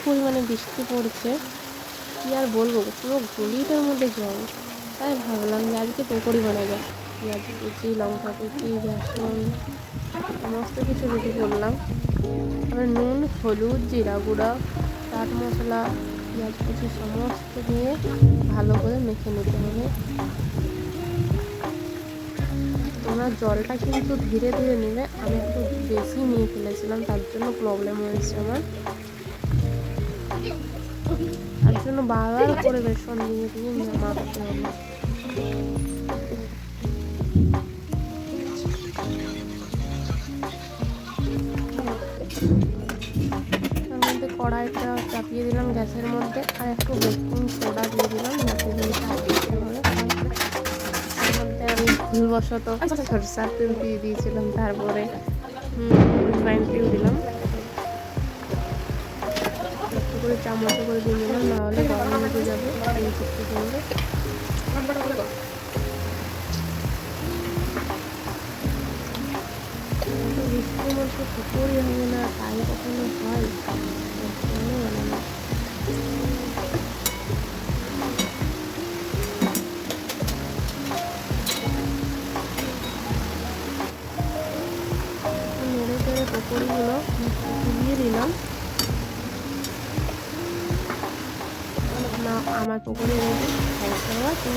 পরিমাণে বৃষ্টি পড়ছে কি আর বলবো, পুরো গলিটার মধ্যে জল। তাই ভাবলাম যে আজকে পকোড়ি বানাবো। পেঁয়াজ কুচি, লঙ্কা কুচি, বেসন সমস্ত কিছু রেডি করলাম। তারপরে নুন, হলুদ, জিরা গুঁড়া, চাট মশলা, পেঁয়াজ কুচি সমস্ত দিয়ে ভালো করে মেখে নিতে হবে। তোমরা জলটা কিন্তু ধীরে ধীরে নিলে, আমি একটু বেশি নিয়ে ফেলেছিলাম, তার জন্য প্রবলেম হয়েছে আমার। তার জন্য বারবার করে বেসন দিয়ে দিয়ে মাখতে হবে। তার মধ্যে কড়াইটা চাপিয়ে দিলাম গ্যাসের মধ্যে, আর একটু বেকিং সোডা দিয়ে দিলাম যাতে জিনিসটা দিতে হবে। তার মধ্যে আমি ভুলবশত সরষার তেল দিয়ে দিয়েছিলাম, তারপরে রিফাইন তেল দিলাম, একটু করে চামচে করে দিয়ে নিলাম, নাহলে গরম হয়ে যাবে এই কিছু করলে। বৃষ্টির মধ্যে পকোড়ি হবে না তাই কখনো হয়? কখনো বানানো। নেড়ে চেড়ে পকোড়িগুলো দিয়ে দিলাম। না, আমার pakodi ready. Thanks for watching.